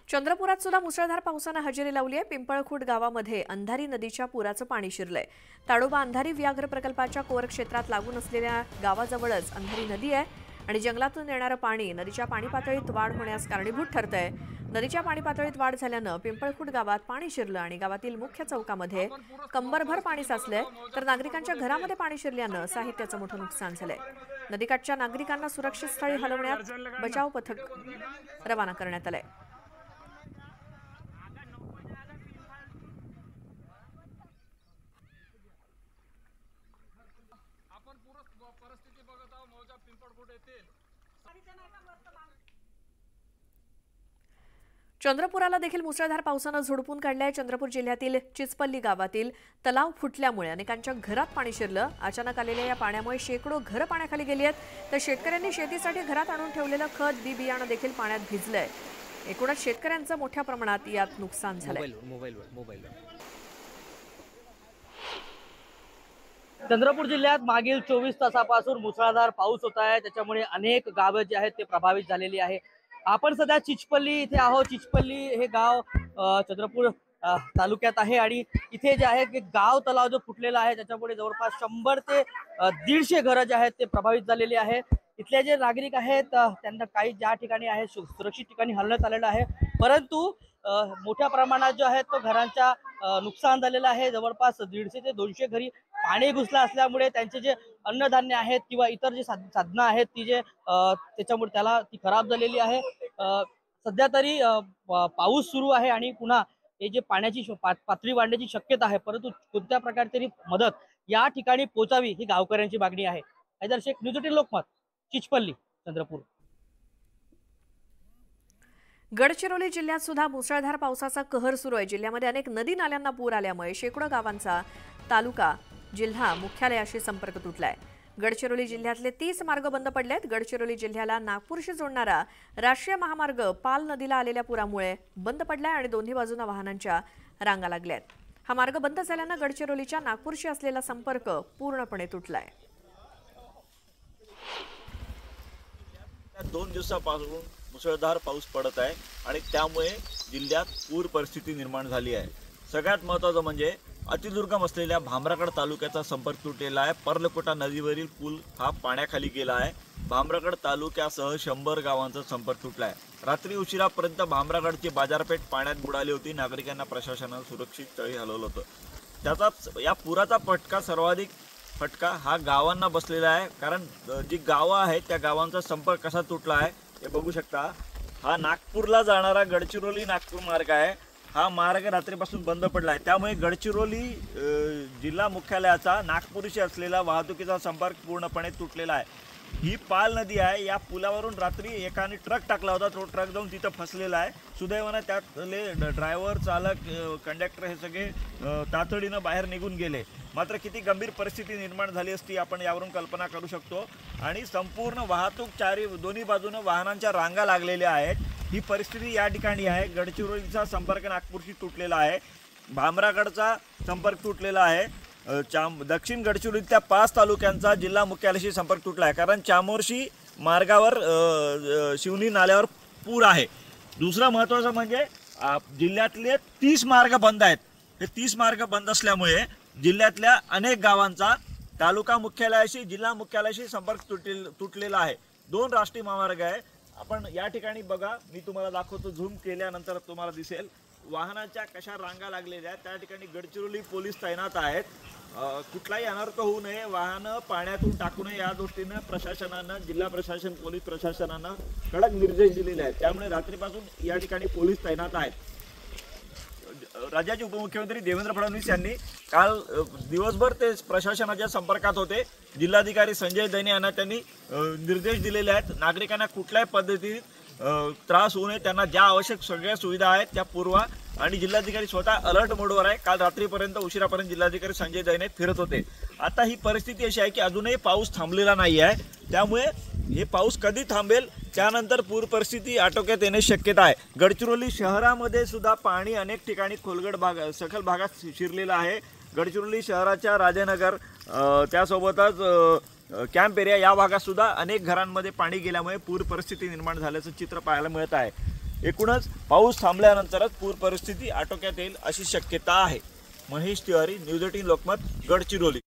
चंद्रपुरात सुद्धा मुसळधार पावसाने हजेरी लावली आहे। पिंपळखुट गावामध्ये अंधारी नदीच्या पुराचं पाणी शिरलंय। ताडोबा अंधारी व्याघ्र प्रकल्पाच्या कोर क्षेत्रात लागून असलेल्या गावाजवळच अंधारी नदी आहे आणि जंगलातून येणारं पाणी नदीच्या पाणी पातळीत वाढ होण्यास कारणीभूत ठरतंय। नदीच्या पाणी पातळीत वाढ झाल्यानं पिंपळखुट गावात पाणी शिरलं आणि गावातील मुख्य चौकामध्ये कंबरभर पाणी साचलंय, तर नागरिकांच्या घरामध्ये पाणी शिरल्यानं साहित्याचं मोठं नुकसान झालंय। नदीकाठच्या नागरिकांना सुरक्षित स्थळी हलवण्यात बचाव पथक रवाना करण्यात आलंय। परिस्थिती बघत आहोत मौजा पिंपळखुट येथील। चंद्रपुराला देखील मुसळधार पावसानं झोडपून काढलंय। चंद्रपूर जिल्ह्यातील चिचपल्ली गावातील तलाव फुटल्यामुळे अनेकांच्या घरात पाणी शिरलं। अचानक आलेल्या या पाण्यामुळे शेकडो घरं पाण्याखाली गेली आहेत, तर शेतकऱ्यांनी शेतीसाठी घरात आणून ठेवलेलं खत बी बियाणं देखील पाण्यात भिजलंय। एकूणच शेतकऱ्यांचं मोठ्या प्रमाणात यात नुकसान झालंय। चंद्रपूर जिल्ह्यात मागील 24 तासापासून मुसळधार पाऊस होत आहे, त्याच्यामुळे अनेक गावं जी आहेत ते प्रभावित झालेली आहे। आपण सध्या चिचपल्ली इथे आहोत। चिचपल्ली हे गाव चंद्रपूर तालुक्यात आहे आणि इथे जे आहे की गाव तलाव जो फुटलेला आहे त्याच्यामुळे जवळपास 100 ते 150 घरं जे आहेत ते प्रभावित झालेली आहे। इथले जे नागरिक आहेत त्यांना काही ज्या ठिकाणी आहे सुरक्षित ठिकाणी हलवण्यात आलेलं आहे, परंतु मोठ्या प्रमाणात जो आहे तो घरांचा नुकसान झालेलं आहे। जवळपास 150 ते 200 घरी पाणी घुसलं असल्यामुळे त्यांचे जे अन्नधान्य आहेत किंवा इतर जे साधनं आहेत ती जे त्याच्यामुळे त्याला ती खराब झालेली आहे। सध्या तरी पाऊस सुरू आहे आणि पुन्हा हे जे पाण्याची पातळी वाढण्याची शक्यता आहे, परंतु कोणत्या प्रकारे तरी मदत या ठिकाणी पोहोचावी ही गावकऱ्यांची मागणी आहे। हैदर शेख, न्यूज 18 लोकमत, चिचपल्ली, चंद्रपूर। गडचिरोली जिल्ह्यात सुद्धा मुसळधार पावसाचा कहर सुरू आहे। जिल्ह्यामध्ये अनेक नदी नाल्यांना पूर आल्यामुळे शेकडो गावांचा तालुका जिल्हा मुख्यालयाशी संपर्क तुटलाय। गडचिरोली जिल्ह्यातले 30 मार्ग बंद पडलेत। गडचिरोली जिल्ह्याला नागपूरशी जोडणारा राष्ट्रीय महामार्ग पाल नदीला आलेल्या पुरामुळे बंद पडलाय आणि दोन्ही बाजूंना वाहनांच्या रांगा लागल्यात। हा मार्ग बंद झाल्यानं गडचिरोलीच्या नागपूरशी असलेला संपर्क पूर्णपणे तुटलाय। 2 दिवसापासून मुसळधार पाऊस पडत आहे आणि त्यामुळे जिल्ह्यात पूर परिस्थिती निर्माण झाली आहे। सगळ्यात महत्त्वाचं म्हणजे अतिदुर्गम असलेल्या भामरागड तालुक्याचा संपर्क तुटलेला आहे। पर्लकोटा नदीवरील पूल हा पाण्याखाली गेला आहे। भामरागड तालुक्यासह 100 गावांचा संपर्क तुटला आहे। रात्री उशिरापर्यंत भामरागडची बाजारपेठ पाण्यात बुडाली होती। नागरिकांना प्रशासनाने सुरक्षित स्थळी हलवलं होतं। त्याचाच या पुराचा सर्वाधिक फटका हा गावांना बसलेला आहे, कारण जी गावं आहेत त्या गावांचा संपर्क कसा तुटला आहे हे बघू शकता। हा नागपूरला जाणारा गडचिरोली नागपूर मार्ग आहे। हा मार्ग रात्रीपासून बंद पडला आहे, त्यामुळे गडचिरोली जिल्हा मुख्यालयाचा नागपूरशी असलेला वाहतुकीचा संपर्क पूर्णपणे तुटलेला आहे। ही पाल नदी आहे। या पुलावरून रात्री एकाने ट्रक टाकला होता, तो ट्रक जाऊन तिथं फसलेला आहे। सुदैवाने त्यातले ड्रायव्हर, चालक, कंडक्टर हे सगळे तातडीनं बाहेर निघून गेले। मात्र किती गंभीर परिस्थिती निर्माण झाली असती आपण यावरून कल्पना करू शकतो। आणि संपूर्ण वाहतूक दोन्ही बाजूने वाहनांच्या रांगा लागलेल्या आहेत। ही परिस्थिती या ठिकाणी आहे। गडचिरोलीचा संपर्क नागपूरशी तुटलेला आहे। भामरागडचा संपर्क तुटलेला आहे। दक्षिण गडचिरोलीच्या 5 तालुक्यांचा जिल्हा मुख्यालयाशी संपर्क तुटला आहे, कारण चामोर्शी मार्गावर शिवनी नाल्यावर पूर आहे। दुसरा महत्त्वाचं म्हणजे जिल्ह्यातले 30 मार्ग बंद आहेत। हे 30 मार्ग बंद असल्यामुळे जिल्ह्यातल्या अनेक गावांचा तालुका मुख्यालयाशी, जिल्हा मुख्यालयाशी संपर्क तुटलेला आहे। 2 राष्ट्रीय महामार्ग आहे। आपण या ठिकाणी बघा, मी तुम्हाला दाखवतो, झूम केल्यानंतर तुम्हाला दिसेल वाहनांच्या कशा रांगा लागलेल्या आहेत। त्या ठिकाणी गडचिरोली पोलीस तैनात आहेत। कुठलाही अनर्थ होऊ नये, वाहनं पाण्यातून टाकू नये या दृष्टीने प्रशासनानं, जिल्हा प्रशासन, पोलीस प्रशासनानं कडक निर्देश दिलेले आहेत। त्यामुळे रात्रीपासून या ठिकाणी पोलीस तैनात आहेत। राज्याचे उपमुख्यमंत्री देवेंद्र फडणवीस यांनी काल दिवसभर ते प्रशासनाच्या संपर्कात होते। जिल्हाधिकारी संजय दैने यांना त्यांनी निर्देश दिलेले आहेत। नागरिकांना कुठल्याही पद्धतीने त्रास होऊ नये, त्यांना ज्या आवश्यक सगळ्या सुविधा आहेत त्या पुरवा। आणि जिल्हाधिकारी स्वतः अलर्ट मोडवर आहे। काल रात्रीपर्यंत उशिरापर्यंत जिल्हाधिकारी संजय दैने फिरत होते। आता ही परिस्थिती अशी आहे की अजूनही पाऊस थांबलेला नाही आहे, त्यामुळे हे पाऊस कधी थांबेल त्यानंतर पूर परिस्थिती आटोक्यात येण्याची शक्यता आहे। गडचिरोली शहरामध्ये सुद्धा पाणी अनेक ठिकाणी सखल भागात शिरलेलं आहे। गडचिरोली शहराच्या राजेनगर त्यासोबतच कॅम्प एरिया या भागात सुद्धा अनेक घरांमध्ये पाणी गेल्यामुळे पूर परिस्थिती निर्माण झाल्याचं चित्र पाहायला मिळत आहे। एकूणच पाऊस थांबल्यानंतरच पूर परिस्थिती आटोक्यात येईल अशी शक्यता आहे. महेश तिवारी, न्यूज 18 लोकमत, गडचिरोली.